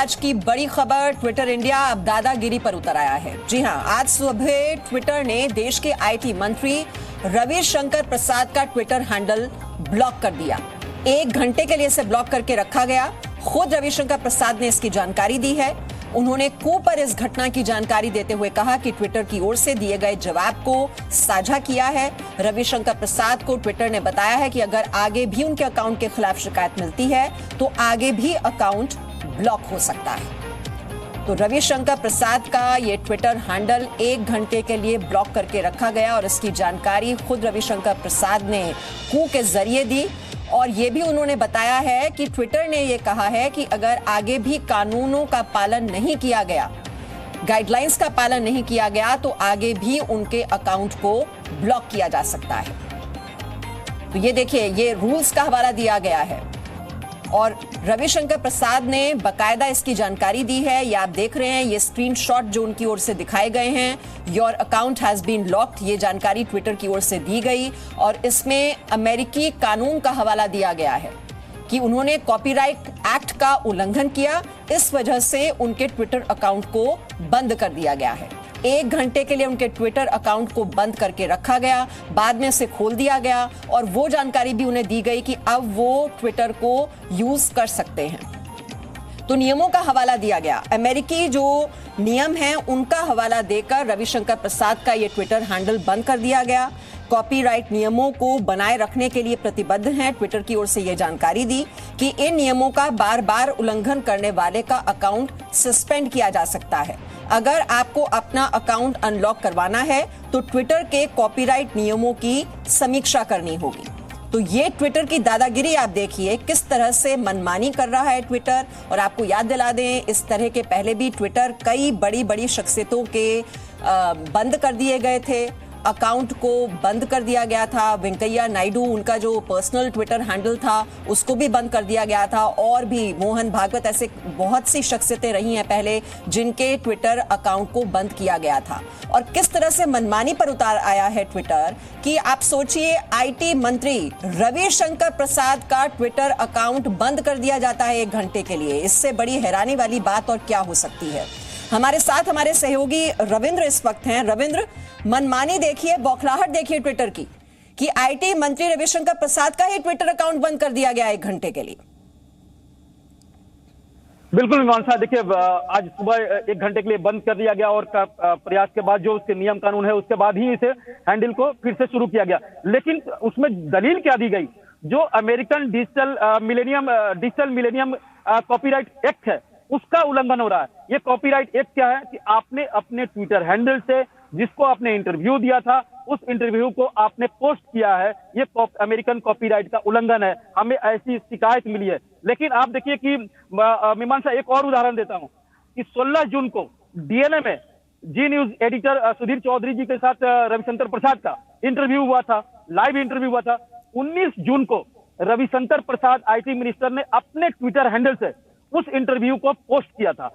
आज की बड़ी खबर, ट्विटर इंडिया अब दादागिरी पर उतर आया है। जी हां, आज सुबह ट्विटर ने देश के आईटी मंत्री रविशंकर प्रसाद का ट्विटर हैंडल ब्लॉक कर दिया। 1 घंटे के लिए इसे ब्लॉक करके रखा गया। खुद रविशंकर प्रसाद ने इसकी जानकारी दी है। उन्होंने कू पर इस घटना की जानकारी देते हुए कहा कि ट्विटर की ओर से दिए गए जवाब को साझा किया है। रविशंकर प्रसाद को ट्विटर ने बताया है कि अगर आगे भी उनके अकाउंट के खिलाफ शिकायत मिलती है तो आगे भी अकाउंट ब्लॉक हो सकता है। तो रविशंकर प्रसाद का ये ट्विटर हैंडल 1 घंटे के लिए ब्लॉक करके रखा गया और इसकी जानकारी खुद रविशंकर प्रसाद ने कू के जरिए दी। और ये भी उन्होंने बताया है कि ट्विटर ने ये कहा है कि अगर आगे भी कानूनों का पालन नहीं किया गया, गाइडलाइंस का पालन नहीं किया गया, तो आगे भी उनके अकाउंट को ब्लॉक किया जा सकता है। तो ये देखिए, ये रूल्स का हवाला दिया गया है और रविशंकर प्रसाद ने बकायदा इसकी जानकारी दी है। ये आप देख रहे हैं, ये स्क्रीनशॉट जो उनकी ओर से दिखाए गए हैं। Your account has been locked, ये जानकारी ट्विटर की ओर से दी गई और इसमें अमेरिकी कानून का हवाला दिया गया है कि उन्होंने कॉपीराइट एक्ट का उल्लंघन किया, इस वजह से उनके ट्विटर अकाउंट को बंद कर दिया गया है। 1 घंटे के लिए उनके ट्विटर अकाउंट को बंद करके रखा गया, बाद में इसे खोल दिया गया और वो जानकारी भी उन्हें दी गई कि अब वो ट्विटर को यूज कर सकते हैं। तो नियमों का हवाला दिया गया, अमेरिकी जो नियम हैं उनका हवाला देकर रविशंकर प्रसाद का ये ट्विटर हैंडल बंद कर दिया गया। कॉपीराइट नियमों को बनाए रखने के लिए प्रतिबद्ध हैं। ट्विटर की ओर से यह जानकारी दी कि इन नियमों का बार बार उल्लंघन करने वाले का अकाउंट सस्पेंड किया जा सकता है। अगर आपको अपना अकाउंट अनलॉक करवाना है तो ट्विटर के कॉपीराइट नियमों की समीक्षा करनी होगी। तो ये ट्विटर की दादागिरी आप देखिए, किस तरह से मनमानी कर रहा है ट्विटर। और आपको याद दिला दें, इस तरह के पहले भी ट्विटर कई बड़ी बड़ी शख्सियतों के बंद कर दिए गए थे, अकाउंट को बंद कर दिया गया था। वेंकैया नायडू, उनका जो पर्सनल ट्विटर हैंडल था उसको भी बंद कर दिया गया था। और भी मोहन भागवत, ऐसे बहुत सी शख्सियतें रही हैं पहले जिनके ट्विटर अकाउंट को बंद किया गया था। और किस तरह से मनमानी पर उतार आया है ट्विटर कि आप सोचिए, आईटी मंत्री रविशंकर प्रसाद का ट्विटर अकाउंट बंद कर दिया जाता है 1 घंटे के लिए। इससे बड़ी हैरानी वाली बात और क्या हो सकती है। हमारे साथ हमारे सहयोगी रविंद्र इस वक्त हैं। रविंद्र, मनमानी देखिए, बौखलाहट देखिए ट्विटर की कि आईटी मंत्री रविशंकर प्रसाद का ही ट्विटर अकाउंट बंद कर दिया गया 1 घंटे के लिए। बिल्कुल मीमांसा, देखिए आज सुबह 1 घंटे के लिए बंद कर दिया गया और प्रयास के बाद जो उसके नियम कानून है उसके बाद ही इसे हैंडल को फिर से शुरू किया गया। लेकिन उसमें दलील क्या दी गई, जो American digital millennium copyright act है उसका उल्लंघन हो रहा है। ये कॉपीराइट एक्ट क्या है कि आपने अपने ट्विटर हैंडल से जिसको आपने इंटरव्यू दिया था उस इंटरव्यू को आपने पोस्ट किया है, ये अमेरिकन कॉपीराइट का उल्लंघन है। हमें ऐसी शिकायत मिली है। लेकिन आप देखिए कि मीमांसा, एक और उदाहरण देता हूं कि 16 जून को डीएनए में जी न्यूज एडिटर सुधीर चौधरी जी के साथ रविशंकर प्रसाद का इंटरव्यू हुआ था, लाइव इंटरव्यू हुआ था। 19 जून को रविशंकर प्रसाद आईटी मिनिस्टर ने अपने ट्विटर हैंडल से उस इंटरव्यू को पोस्ट किया था।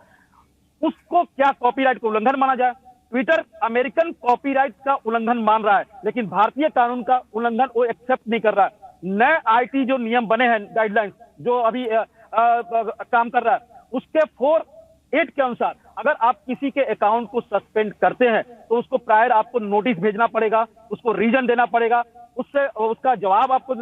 उसको क्या कॉपीराइट का उल्लंघन माना जाए? ट्विटर अमेरिकन कॉपीराइट का उल्लंघन मान रहा है, लेकिन भारतीय कानून का उल्लंघन वो एक्सेप्ट नहीं कर रहा है। नए आईटी जो नियम बने हैं, गाइडलाइंस जो अभी काम कर रहा है, उसके 4(8) के अनुसार अगर आप किसी के अकाउंट को सस्पेंड करते हैं तो उसको प्रायर आपको नोटिस भेजना पड़ेगा, उसको रीजन देना पड़ेगा, उससे उसका जवाब आपको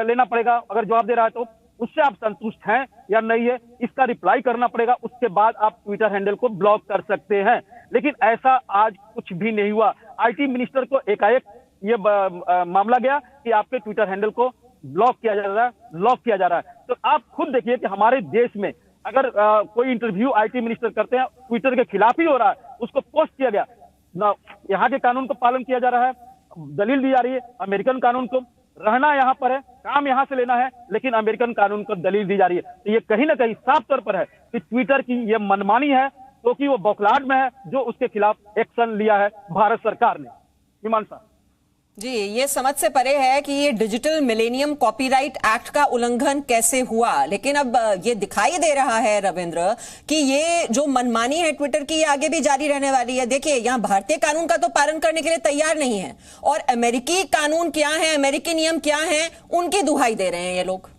लेना पड़ेगा। अगर जवाब दे रहा है तो उससे आप संतुष्ट हैं या नहीं है, इसका रिप्लाई करना पड़ेगा। उसके बाद आप ट्विटर हैंडल को ब्लॉक कर सकते हैं। लेकिन ऐसा आज कुछ भी नहीं हुआ। आईटी मिनिस्टर को एकाएक ये मामला गया कि आपके ट्विटर हैंडल को ब्लॉक किया जा रहा है, लॉक किया जा रहा है। तो आप खुद देखिए कि हमारे देश में अगर कोई इंटरव्यू आईटी मिनिस्टर करते हैं, ट्विटर के खिलाफ ही हो रहा है, उसको पोस्ट किया गया ना, यहाँ के कानून का पालन किया जा रहा है, दलील दी जा रही है अमेरिकन कानून को। रहना यहाँ पर है, काम यहाँ से लेना है, लेकिन अमेरिकन कानून को दलील दी जा रही है। तो ये कहीं ना कहीं साफ तौर पर है कि ट्विटर की ये मनमानी है, क्योंकि वो बौखलाहट में है जो उसके खिलाफ एक्शन लिया है भारत सरकार ने। मीमांसा जी, ये समझ से परे है कि ये डिजिटल मिलेनियम कॉपीराइट एक्ट का उल्लंघन कैसे हुआ। लेकिन अब ये दिखाई दे रहा है रविंद्र कि ये जो मनमानी है ट्विटर की, ये आगे भी जारी रहने वाली है। देखिए, यहाँ भारतीय कानून का तो पालन करने के लिए तैयार नहीं है और अमेरिकी कानून क्या है, अमेरिकी नियम क्या है, उनकी दुहाई दे रहे हैं ये लोग।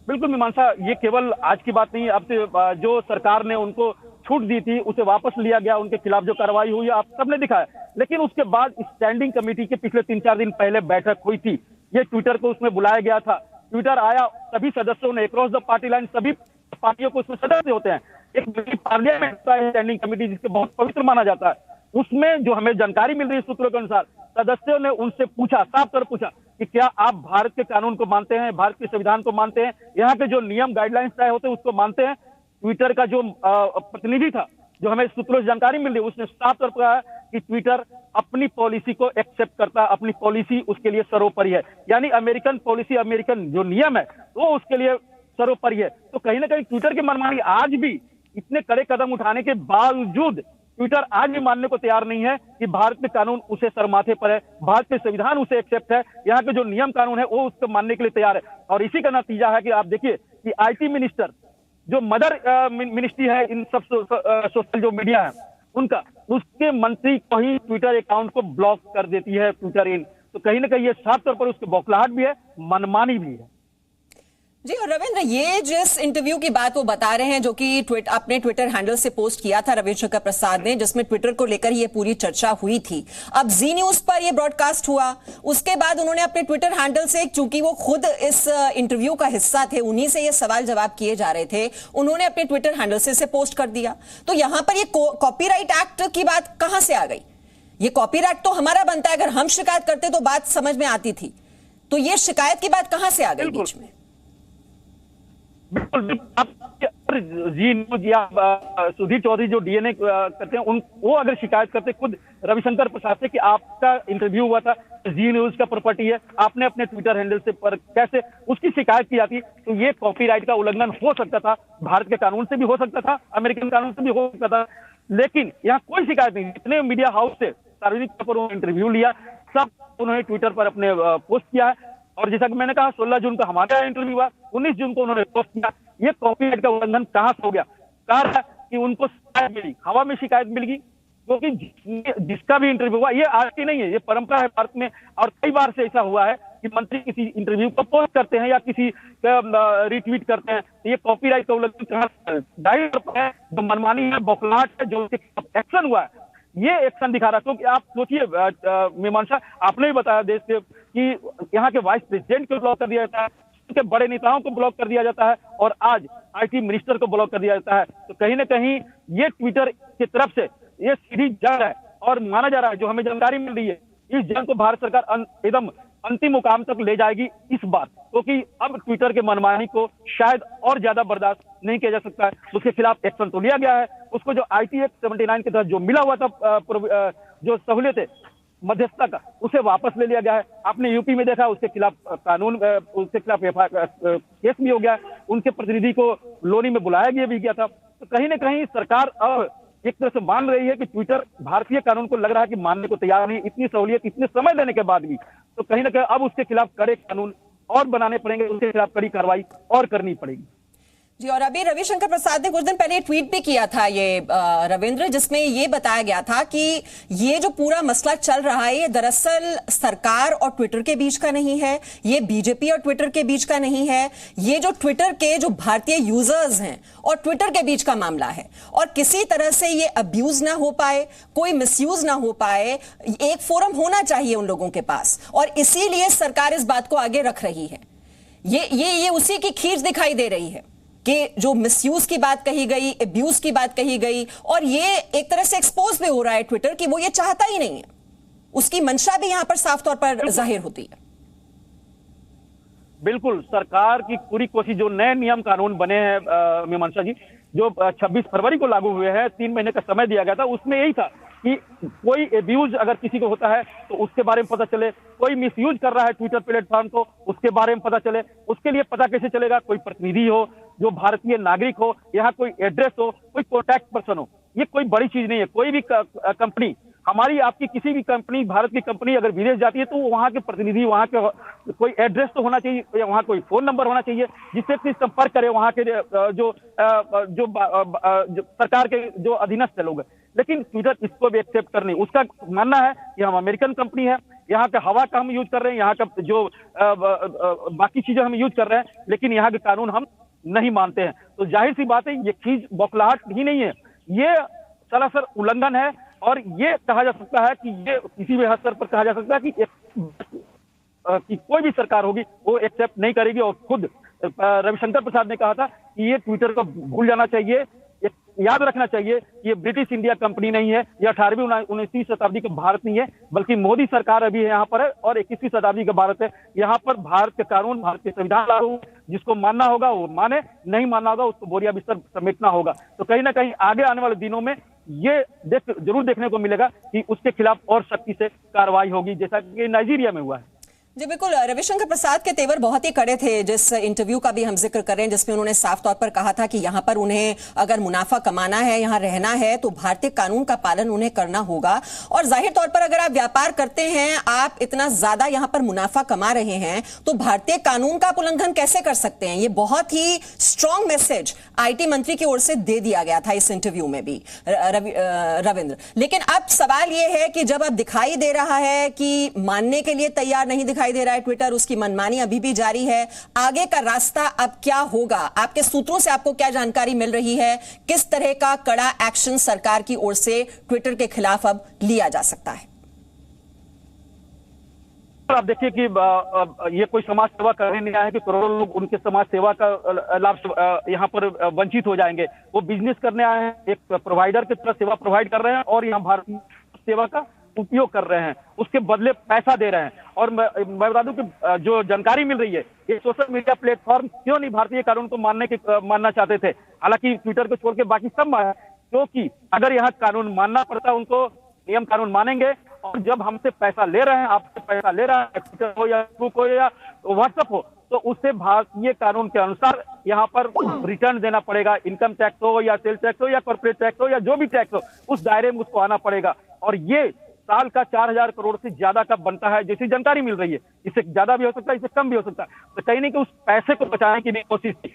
बिल्कुल मीमांसा, ये केवल आज की बात नहीं है। अब से जो सरकार ने उनको छूट दी थी उसे वापस लिया गया, उनके खिलाफ जो कार्रवाई हुई है आप सबने देखा है। लेकिन उसके बाद स्टैंडिंग कमेटी के पिछले 3-4 दिन पहले बैठक हुई थी, ये ट्विटर को उसमें बुलाया गया था। ट्विटर आया, सभी सदस्यों ने अक्रॉस द पार्टी लाइन, सभी पार्टियों को उसमें सदस्य होते हैं, एक पार्लियामेंट का स्टैंडिंग कमेटी जिसके बहुत पवित्र माना जाता है, उसमें जो हमें जानकारी मिल रही है सूत्रों के अनुसार, सदस्यों ने उनसे पूछा, साफ तौर पूछा कि क्या आप भारत के कानून को मानते हैं, भारत के संविधान को मानते हैं, यहाँ के जो नियम गाइडलाइंस तय होते हैं उसको मानते हैं। ट्विटर का जो प्रतिनिधि था, जो हमें सूत्रों से जानकारी मिल रही है, उसने साफ तौर पर कहा कि ट्विटर अपनी पॉलिसी को एक्सेप्ट करता है, अपनी पॉलिसी उसके लिए सर्वोपरि है। यानी अमेरिकन पॉलिसी, अमेरिकन जो नियम है वो उसके लिए सर्वोपरि है। तो कहीं ना कहीं ट्विटर की मनमानी आज भी, इतने कड़े कदम उठाने के बावजूद, ट्विटर आज भी मानने को तैयार नहीं है कि भारत के कानून उसे सरमाथे पर है, भारत के संविधान उसे एक्सेप्ट है, यहाँ के जो नियम कानून है वो उसको मानने के लिए तैयार है। और इसी का नतीजा है कि आप देखिए कि आईटी मिनिस्टर, जो मदर मिनिस्ट्री है इन सब सोशल जो मीडिया है उनका, उसके मंत्री को ही ट्विटर अकाउंट को ब्लॉक कर देती है ट्विटर इन। तो कहीं ना कहीं ये साफ तौर पर उसकी बौखलाहट भी है, मनमानी भी है। जी, और रविंद्र, ये जिस इंटरव्यू की बात वो बता रहे हैं जो कि अपने ट्विटर हैंडल से पोस्ट किया था रविशंकर प्रसाद ने, जिसमें ट्विटर को लेकर ये पूरी चर्चा हुई थी, अब जी न्यूज पर ये ब्रॉडकास्ट हुआ। उसके बाद उन्होंने अपने ट्विटर हैंडल से, चूंकि वो खुद इस इंटरव्यू का हिस्सा थे, उन्हीं से ये सवाल जवाब किए जा रहे थे, उन्होंने अपने ट्विटर हैंडल से इसे पोस्ट कर दिया। तो यहां पर ये कॉपीराइट एक्ट की बात कहां से आ गई? ये कॉपीराइट तो हमारा बनता है, अगर हम शिकायत करते तो बात समझ में आती थी, तो ये शिकायत की बात कहां से आ गई बीच में? बिल्कुल, आप जी न्यूज या सुधीर चौधरी जो डीएनए करते हैं, वो अगर शिकायत करते खुद रविशंकर प्रसाद से कि आपका इंटरव्यू हुआ था, जी न्यूज का प्रॉपर्टी है, आपने अपने ट्विटर हैंडल से पर कैसे उसकी शिकायत की जाती, तो ये कॉपीराइट का उल्लंघन हो सकता था, भारत के कानून से भी हो सकता था, अमेरिकन कानून से भी हो सकता था। लेकिन यहाँ कोई शिकायत नहीं। जितने मीडिया हाउस से सार्वजनिक तौर पर इंटरव्यू लिया, सब उन्होंने ट्विटर पर अपने पोस्ट किया है। और जैसा कि मैंने कहा 16 जून को हमारा इंटरव्यू हुआ, 19 जून को उन्होंने पोस्ट किया। ये कॉपीराइट का उल्लंघन कहां से हो गया? कारण है कि उनको शिकायत मिली, हवा में शिकायत मिल गई, क्योंकि जिसका भी इंटरव्यू हुआ, ये आज की नहीं है, ये परंपरा है भारत में, और कई बार से ऐसा हुआ है कि मंत्री किसी इंटरव्यू को पोस्ट करते हैं या किसी रिट्वीट करते हैं, तो ये कॉपीराइट का उल्लंघन कहां जाहिर है, जो मनमानी है, बौखलाहट है, जो एक्शन हुआ है, ये एक्शन दिखा रहा है। क्योंकि आप सोचिए मीमांसा, आपने भी बताया देश के कि यहाँ के वाइस प्रेसिडेंट को ब्लॉक कर दिया जाता है, के बड़े नेताओं को ब्लॉक कर दिया जाता है, और आज आईटी मिनिस्टर को ब्लॉक कर दिया जाता है। तो कहीं ना कहीं ये ट्विटर की तरफ से ये सीधी जंग है, और माना जा रहा है, जो हमें जानकारी मिल रही है, इस जंग को भारत सरकार एकदम अंतिम मुकाम तक ले जाएगी इस बार, क्योंकि अब ट्विटर के मनमानी को शायद और ज्यादा बर्दाश्त नहीं किया जा सकता है। उसके खिलाफ एक्शन तो लिया गया है, उसको जो आईटी एक्ट 79 के तहत जो मिला हुआ था जो सहूलियत है मध्यस्थता का, उसे वापस ले लिया गया है। आपने यूपी में देखा, उसके खिलाफ उसके खिलाफ केस भी हो गया, उनके प्रतिनिधि को लोनी में बुलाया भी गया था। तो कहीं ना कहीं सरकार अब एक तरह से मान रही है कि ट्विटर भारतीय कानून को लग रहा है कि मानने को तैयार नहीं, इतनी सहूलियत, इतने समय देने के बाद भी। तो कहीं ना कहीं अब उसके खिलाफ कड़े कानून और बनाने पड़ेंगे, उसके खिलाफ कड़ी कार्रवाई और करनी पड़ेगी। जी, और अभी रविशंकर प्रसाद ने कुछ दिन पहले ट्वीट भी किया था ये रविंद्र, जिसमें ये बताया गया था कि ये जो पूरा मसला चल रहा है, ये दरअसल सरकार और ट्विटर के बीच का नहीं है, ये बीजेपी और ट्विटर के बीच का नहीं है, ये जो ट्विटर के जो भारतीय यूजर्स हैं और ट्विटर के बीच का मामला है, और किसी तरह से ये अब्यूज ना हो पाए, कोई मिसयूज ना हो पाए, एक फोरम होना चाहिए उन लोगों के पास, और इसीलिए सरकार इस बात को आगे रख रही है। ये उसी की खींच दिखाई दे रही है कि जो मिसयूज की बात कही गई, अब्यूज की बात कही गई, और ये एक तरह से एक्सपोज भी हो रहा है ट्विटर कि वो ये चाहता ही नहीं है, उसकी मंशा भी यहां पर साफ तौर पर जाहिर होती है। बिल्कुल, सरकार की पूरी कोशिश, जो नए नियम कानून बने हैं मीमांसा जी, जो 26 फरवरी को लागू हुए हैं, 3 महीने का समय दिया गया था, उसमें यही था कि कोई एब्यूज अगर किसी को होता है तो उसके बारे में पता चले, कोई मिसयूज कर रहा है ट्विटर प्लेटफॉर्म को, उसके बारे में पता चले। उसके लिए पता कैसे चलेगा? कोई प्रतिनिधि हो, जो भारतीय नागरिक हो, यहाँ कोई एड्रेस हो, कोई कॉन्टैक्ट पर्सन हो। ये कोई बड़ी चीज नहीं है। कोई भी कंपनी, हमारी आपकी किसी भी कंपनी, भारत की कंपनी अगर विदेश जाती है तो वहां के प्रतिनिधि, वहां के कोई एड्रेस तो होना चाहिए, या वहां कोई फोन नंबर होना चाहिए जिससे संपर्क करे वहां के जो सरकार के जो अधीनस्थ लोग हैं। लेकिन ट्विटर इसको भी एक्सेप्ट करने, उसका मानना है कि हम अमेरिकन कंपनी है, यहाँ के हवा का हम यूज कर रहे हैं, यहाँ का जो बाकी चीजें हम यूज कर रहे हैं, लेकिन यहाँ के कानून हम नहीं मानते हैं। तो जाहिर सी बात है, ये चीज बौखलाहट ही नहीं है, ये सरासर उल्लंघन है। और ये कहा जा सकता है कि ये किसी भी स्तर पर कहा जा सकता है कि कोई भी सरकार होगी वो एक्सेप्ट नहीं करेगी। और खुद रविशंकर प्रसाद ने कहा था कि ये ट्विटर को भूल जाना चाहिए, याद रखना चाहिए कि ये ब्रिटिश इंडिया कंपनी नहीं है, ये 18वीं 19वीं शताब्दी का भारत नहीं है, बल्कि मोदी सरकार अभी यहाँ पर है और 21वीं शताब्दी का भारत है। यहाँ पर भारत के कानून, भारत के संविधान लागू, जिसको मानना होगा वो माने, नहीं मानना होगा उसको बोरिया बिस्तर समेटना होगा। तो कहीं ना कहीं आगे आने वाले दिनों में ये जरूर देखने को मिलेगा कि उसके खिलाफ और सख्ती से कार्रवाई होगी, जैसा कि नाइजीरिया में हुआ है। जी बिल्कुल, रविशंकर प्रसाद के तेवर बहुत ही कड़े थे। जिस इंटरव्यू का भी हम जिक्र कर रहे हैं, जिसमें उन्होंने साफ तौर पर कहा था कि यहाँ पर उन्हें अगर मुनाफा कमाना है, यहाँ रहना है, तो भारतीय कानून का पालन उन्हें करना होगा। और जाहिर तौर पर अगर आप व्यापार करते हैं, आप इतना ज्यादा यहाँ पर मुनाफा कमा रहे हैं, तो भारतीय कानून का उल्लंघन कैसे कर सकते हैं? ये बहुत ही स्ट्रांग मैसेज आईटी मंत्री की ओर से दे दिया गया था इस इंटरव्यू में भी, रविंद्र। लेकिन अब सवाल ये है कि जब अब दिखाई दे रहा है कि मानने के लिए तैयार नहीं दिखाई दे रहा है ट्विटर, उसकी मनमानी अभी भी जारी है, आगे का रास्ता अब क्या होगा? आपके सूत्रों से आपको क्या जानकारी मिल रही है? किस तरह का कड़ा एक्शन सरकार की ओर से ट्विटर के खिलाफ अब लिया जा सकता है? आप देखिए कि ये कोई समाज सेवा करने नहीं आया है कि करोड़ों लोग उनके समाज सेवा का लाभ यहाँ पर वंचित हो जाएंगे। वो बिजनेस करने आए हैं, एक प्रोवाइडर की तरह सेवा प्रोवाइड कर रहे हैं और यहाँ भारतीय सेवा का उपयोग कर रहे हैं, उसके बदले पैसा दे रहे हैं। और मैं बता दूं कि जो जानकारी मिल रही है, ये सोशल मीडिया प्लेटफॉर्म क्यों नहीं भारतीय कानून को मानना चाहते थे, हालांकि ट्विटर को छोड़ के बाकी सब माना, क्योंकि अगर यहाँ कानून मानना पड़ता है उनको, नियम कानून मानेंगे। और जब हमसे पैसा ले रहे हैं, आपसे पैसा ले रहा है, ट्विटर हो या फेसबुक हो या व्हाट्सएप हो, तो उससे भारतीय कानून के अनुसार यहाँ पर रिटर्न देना पड़ेगा। इनकम टैक्स हो या सेल टैक्स हो या कॉर्पोरेट टैक्स हो या जो भी टैक्स हो, उस दायरे में उसको आना पड़ेगा। और ये साल का 4000 करोड़ से ज्यादा का बनता है, जैसी जानकारी मिल रही है। इससे ज्यादा भी हो सकता है, इससे कम भी हो सकता है। तो कहीं नहीं कि उस पैसे को बचाने की कोशिश की,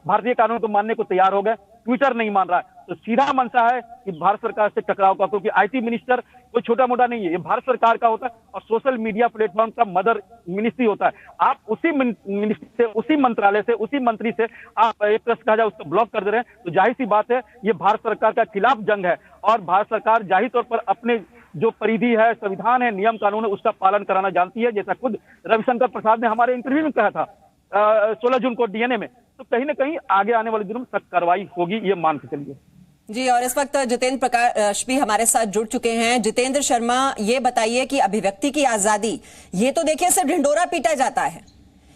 भारतीय कानून को मानने को तैयार हो गए, ट्विटर नहीं मान रहा है। तो सीधा मंशा है कि भारत सरकार से टकराव का, क्योंकि आईटी मिनिस्टर कोई छोटा मोटा नहीं है, ये भारत सरकार का होता है और सोशल मीडिया प्लेटफॉर्म का मदर मिनिस्ट्री होता है। आप उसी मिनिस्ट्री से, उसी मंत्रालय से, उसी मंत्री से आप एक तरह से कहा जाए उसको ब्लॉक कर दे रहे हैं। तो जाहिर सी बात है, ये भारत सरकार का खिलाफ जंग है और भारत सरकार जाहिर तौर पर अपने जो परिधि है, संविधान है, नियम कानून है, उसका पालन कराना जानती है, जैसा खुद रविशंकर प्रसाद ने हमारे इंटरव्यू में कहा था 16 जून को डीएनए में। तो कहीं ना कहीं आगे आने वाले दिनों में सख्त कार्रवाई होगी, ये मान के चलिए। जी, और इस वक्त जितेंद्र प्रकाश भी हमारे साथ जुड़ चुके हैं। जितेंद्र शर्मा, ये बताइए कि अभिव्यक्ति की आजादी, ये तो देखिए सिर्फ ढिंढोरा पीटा जाता है,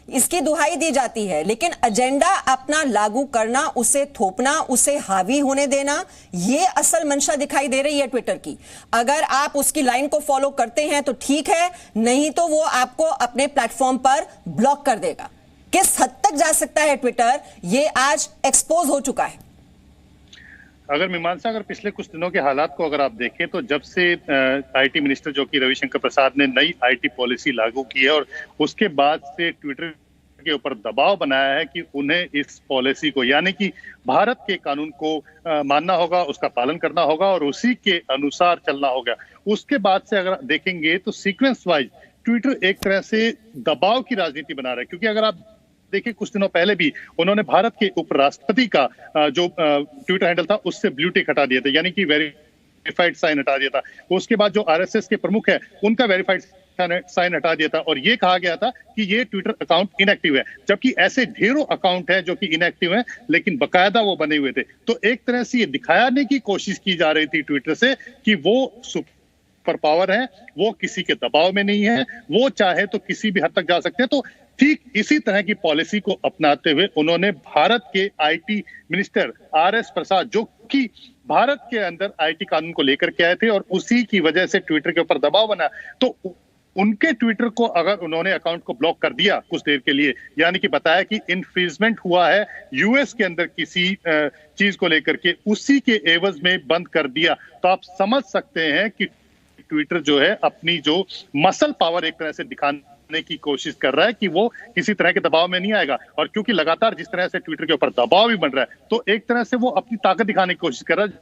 इसकी दुहाई दी जाती है, लेकिन एजेंडा अपना लागू करना, उसे थोपना, उसे हावी होने देना, ये असल मंशा दिखाई दे रही है ट्विटर की। अगर आप उसकी लाइन को फॉलो करते हैं तो ठीक है, नहीं तो वो आपको अपने प्लेटफॉर्म पर ब्लॉक कर देगा। किस हद तक जा सकता है ट्विटर, ये आज एक्सपोज हो चुका है। अगर मीमांसा, अगर पिछले कुछ दिनों के हालात को अगर आप देखें तो जब से आईटी मिनिस्टर जो कि रविशंकर प्रसाद ने नई आईटी पॉलिसी लागू की है और उसके बाद से ट्विटर के ऊपर दबाव बनाया है कि उन्हें इस पॉलिसी को, यानी कि भारत के कानून को मानना होगा, उसका पालन करना होगा और उसी के अनुसार चलना होगा। उसके बाद से अगर देखेंगे तो सीक्वेंस वाइज ट्विटर एक तरह से दबाव की राजनीति बना रहा है। क्योंकि अगर आप देखिए, कुछ दिनों पहले भी उन्होंने भारत के उपराष्ट्रपति का जो ट्विटर हैंडल था उससे ब्लू टिक हटा दिया था, यानी कि वेरीफाइड साइन हटा दिया था। उसके बाद जो आरएसएस के प्रमुख है उनका वेरीफाइड साइन हटा दिया था और ये कहा गया था कि ये ट्विटर अकाउंट इनएक्टिव है, जबकि ऐसे ढेरों अकाउंट है जो कि इनएक्टिव है लेकिन बकायदा वो बने हुए थे। तो एक तरह से ये दिखाने की कोशिश की जा रही थी ट्विटर से कि वो सुपर पावर है, वो किसी के दबाव में नहीं है, वो चाहे तो किसी भी हद तक जा सकते हैं। तो ठीक इसी तरह की पॉलिसी को अपनाते हुए उन्होंने भारत के आईटी मिनिस्टर आरएस प्रसाद, जो कि भारत के अंदर आईटी कानून को लेकर के आए थे और उसी की वजह से ट्विटर के ऊपर दबाव बना, तो उनके ट्विटर को अगर उन्होंने अकाउंट को ब्लॉक कर दिया कुछ देर के लिए, यानी कि बताया कि इन्फ्रिंजमेंट हुआ है यूएस के अंदर किसी चीज को लेकर के, उसी के एवज में बंद कर दिया, तो आप समझ सकते हैं कि ट्विटर जो है अपनी जो मसल पावर एक तरह से दिखाने की कोशिश कर रहा है कि वो किसी तरह के दबाव में नहीं आएगा। और क्योंकि लगातार जिस तरह से ट्विटर के ऊपर दबाव भी बन रहा है, तो एक तरह से वो अपनी ताकत दिखाने की कोशिश कर रहा है।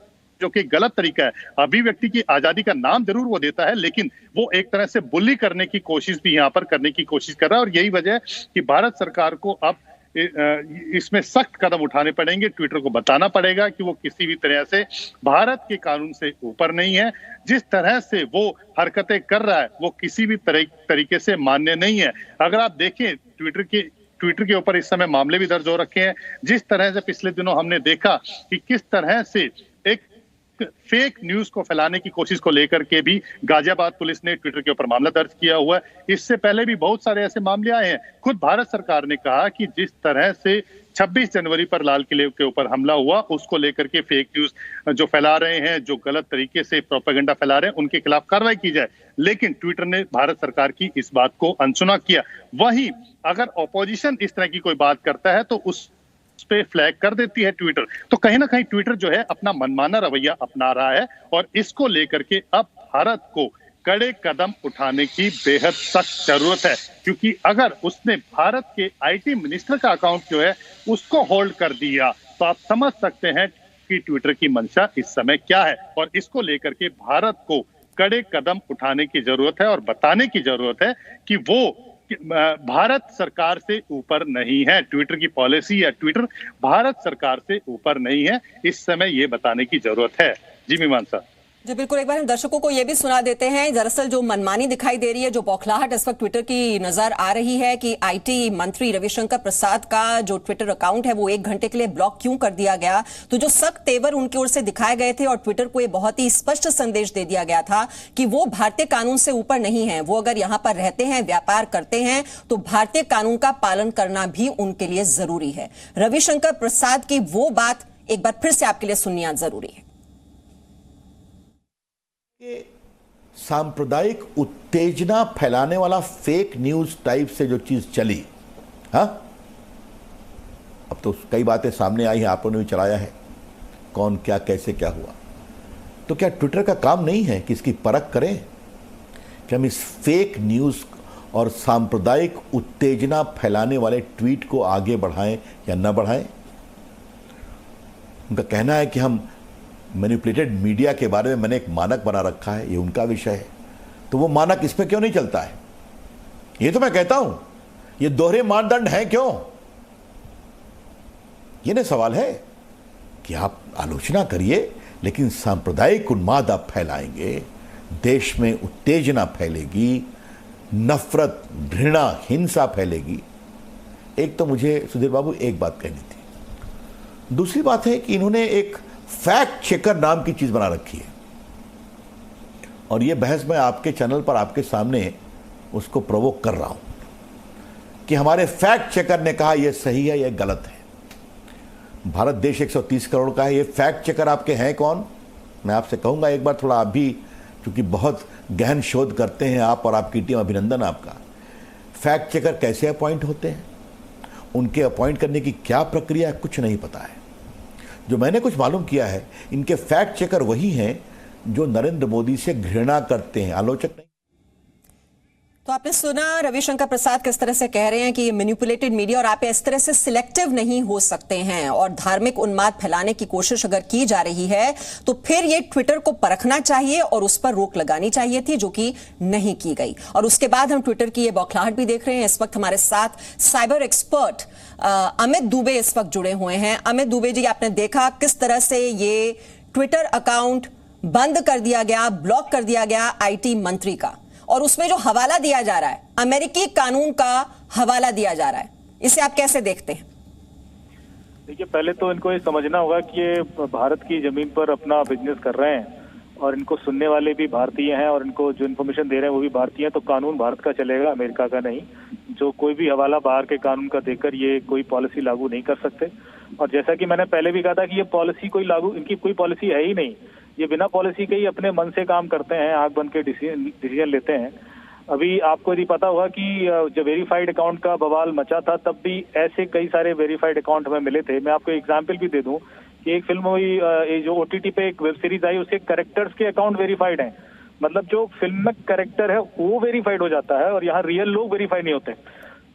जो कि गलत तरीका है। अभिव्यक्ति की आजादी का नाम जरूर वो देता है, लेकिन वो एक तरह से बुली करने की कोशिश भी यहाँ पर करने की कोशिश कर रहा है। और यही वजह है कि भारत सरकार को अब इसमें सख्त कदम उठाने पड़ेंगे। ट्विटर को बताना पड़ेगा कि वो किसी भी तरह से भारत के कानून से ऊपर नहीं है। जिस तरह से वो हरकतें कर रहा है वो किसी भी तरीके से मान्य नहीं है। अगर आप देखें ट्विटर के ऊपर इस समय मामले भी दर्ज हो रखे हैं। जिस तरह से पिछले दिनों हमने देखा कि किस तरह से एक फेक न्यूज को फैलाने की कोशिश को लेकर के भी गाजियाबाद पुलिस ने ट्विटर के ऊपर मामला दर्ज किया हुआ है। इससे पहले भी बहुत सारे ऐसे मामले आए हैं। खुद भारत सरकार ने कहा कि जिस तरह से 26 जनवरी पर लाल किले के ऊपर हमला हुआ, उसको लेकर के फेक न्यूज जो फैला रहे हैं, जो गलत तरीके से प्रोपेगेंडा फैला रहे हैं, उनके खिलाफ कार्रवाई की जाए। लेकिन ट्विटर ने भारत सरकार की इस बात को अनसुना किया। वहीं अगर ऑपोजिशन इस तरह की कोई बात करता है तो उस पे फ्लैग कर देती है ट्विटर। तो कहीं ना कहीं ट्विटर जो है अपना मनमाना रवैया अपना रहा है और इसको लेकर के अब भारत को कड़े कदम उठाने की बेहद सख्त जरूरत है। क्योंकि अगर उसने भारत के आईटी मिनिस्टर का अकाउंट जो है उसको होल्ड कर दिया तो आप समझ सकते हैं कि ट्विटर की मंशा इस समय क्या है। और इसको लेकर के भारत को कड़े कदम उठाने की जरूरत है और बताने की जरूरत है कि वो भारत सरकार से ऊपर नहीं है। ट्विटर की पॉलिसी या ट्विटर भारत सरकार से ऊपर नहीं है, इस समय ये बताने की जरूरत है। जी मीमांसा। जी बिल्कुल, एक बार हम दर्शकों को यह भी सुना देते हैं। दरअसल जो मनमानी दिखाई दे रही है, जो बौखलाहट इस वक्त ट्विटर की नजर आ रही है कि आईटी मंत्री रविशंकर प्रसाद का जो ट्विटर अकाउंट है वो 1 घंटे के लिए ब्लॉक क्यों कर दिया गया। तो जो सख्त तेवर उनकी ओर से दिखाए गए थे और ट्विटर को ये बहुत ही स्पष्ट संदेश दे दिया गया था कि वो भारतीय कानून से ऊपर नहीं है। वो अगर यहां पर रहते हैं, व्यापार करते हैं, तो भारतीय कानून का पालन करना भी उनके लिए जरूरी है। रविशंकर प्रसाद की वो बात एक बार फिर से आपके लिए सुनना जरूरी है। सांप्रदायिक उत्तेजना फैलाने वाला फेक न्यूज टाइप से जो चीज चली, हाँ, अब तो कई बातें सामने आई हैं, आप लोगों ने भी चलाया है, कौन क्या कैसे क्या हुआ। तो क्या ट्विटर का काम नहीं है कि इसकी परख करें कि हम इस फेक न्यूज और सांप्रदायिक उत्तेजना फैलाने वाले ट्वीट को आगे बढ़ाएं या न बढ़ाएं? उनका कहना है कि हम मैनिपुलेटेड मीडिया के बारे में मैंने एक मानक बना रखा है, ये उनका विषय है। तो वो मानक इस पे क्यों नहीं चलता है? ये तो मैं कहता हूं, ये दोहरे मानदंड हैं क्यों? ये ना सवाल है कि आप आलोचना करिए, लेकिन सांप्रदायिक उन्माद आप फैलाएंगे, देश में उत्तेजना फैलेगी, नफरत, घृणा, हिंसा फैलेगी। एक तो मुझे सुधीर बाबू एक बात कहनी थी। दूसरी बात है कि इन्होंने एक फैक्ट चेकर नाम की चीज बना रखी है और यह बहस मैं आपके चैनल पर आपके सामने उसको प्रोवोक कर रहा हूं कि हमारे फैक्ट चेकर ने कहा यह सही है, यह गलत है। भारत देश 130 करोड़ का है, ये फैक्ट चेकर आपके हैं कौन? मैं आपसे कहूंगा एक बार थोड़ा आप भी, क्योंकि बहुत गहन शोध करते हैं आप और आपकी टीम, अभिनंदन आपका। फैक्ट चेकर कैसे अपॉइंट होते हैं, उनके अपॉइंट करने की क्या प्रक्रिया है, कुछ नहीं पता है। जो मैंने कुछ मालूम किया है, इनके फैक्ट चेकर वही हैं जो नरेंद्र मोदी से घृणा करते हैं, आलोचक नहीं। तो आपने सुना रविशंकर प्रसाद किस तरह से कह रहे हैं कि ये मैनिपुलेटेड मीडिया और आप इस तरह से सिलेक्टिव नहीं हो सकते हैं, और धार्मिक उन्माद फैलाने की कोशिश अगर की जा रही है तो फिर ये ट्विटर को परखना चाहिए और उस पर रोक लगानी चाहिए थी, जो कि नहीं की गई। और उसके बाद हम ट्विटर की ये बौखलाहट भी देख रहे हैं। इस वक्त हमारे साथ साइबर एक्सपर्ट अमित दुबे इस वक्त जुड़े हुए हैं। अमित दुबे जी, आपने देखा किस तरह से ये ट्विटर अकाउंट बंद कर दिया गया, ब्लॉक कर दिया गया आईटी मंत्री का, और उसमें जो हवाला दिया जा रहा है अमेरिकी कानून का हवाला दिया जा रहा है, इसे आप कैसे देखते हैं? देखिए, पहले तो इनको ये समझना होगा कि ये भारत की जमीन पर अपना बिजनेस कर रहे हैं और इनको सुनने वाले भी भारतीय हैं और इनको जो इन्फॉर्मेशन दे रहे हैं वो भी भारतीय हैं। तो कानून भारत का चलेगा, अमेरिका का नहीं। जो कोई भी हवाला बाहर के कानून का देकर ये कोई पॉलिसी लागू नहीं कर सकते। और जैसा कि मैंने पहले भी कहा था कि ये पॉलिसी कोई लागू, इनकी कोई पॉलिसी है ही नहीं। ये बिना पॉलिसी के ही अपने मन से काम करते हैं, आंख बंद के डिसीजन लेते हैं। अभी आपको यदि पता होगा कि जब वेरीफाइड अकाउंट का बवाल मचा था तब भी ऐसे कई सारे वेरीफाइड अकाउंट हमें मिले थे। मैं आपको एग्जाम्पल भी दे दूं कि एक फिल्म हुई, जो OTT पे एक वेब सीरीज आई, उसके कैरेक्टर्स के अकाउंट वेरीफाइड हैं। मतलब जो फिल्म में कैरेक्टर है वो वेरीफाइड हो जाता है और यहाँ रियल लोग वेरीफाई नहीं होते।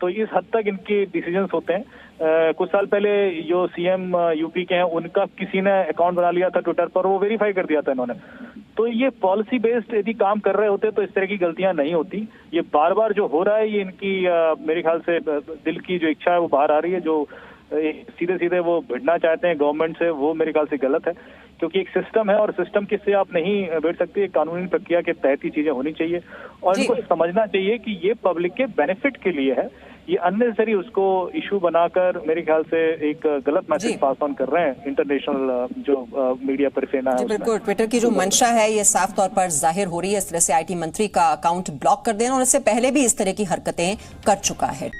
तो इस हद तक इनके डिसीजंस होते हैं। कुछ साल पहले जो सीएम यूपी के हैं उनका किसी ने अकाउंट बना लिया था ट्विटर पर, वो वेरीफाई कर दिया था इन्होंने। तो ये पॉलिसी बेस्ड यदि काम कर रहे होते तो इस तरह की गलतियां नहीं होती। ये बार बार जो हो रहा है ये इनकी मेरे ख्याल से दिल की जो इच्छा है वो बाहर आ रही है। जो सीधे सीधे वो भिड़ना चाहते हैं गवर्नमेंट से, वो मेरे ख्याल से गलत है, क्योंकि एक सिस्टम है और सिस्टम किससे आप नहीं भिड़ सकते। कानूनी प्रक्रिया के तहत ही चीजें होनी चाहिए और इनको समझना चाहिए कि ये पब्लिक के बेनिफिट के लिए है। ये अननेसेसरी उसको इशू बनाकर मेरे ख्याल से एक गलत मैसेज पास ऑन कर रहे हैं इंटरनेशनल जो मीडिया परिसेना है। बिल्कुल, ट्विटर की जो मंशा है ये साफ तौर पर जाहिर हो रही है। इस तरह से आईटी मंत्री का अकाउंट ब्लॉक कर देना, और इससे पहले भी इस तरह की हरकतें कर चुका है।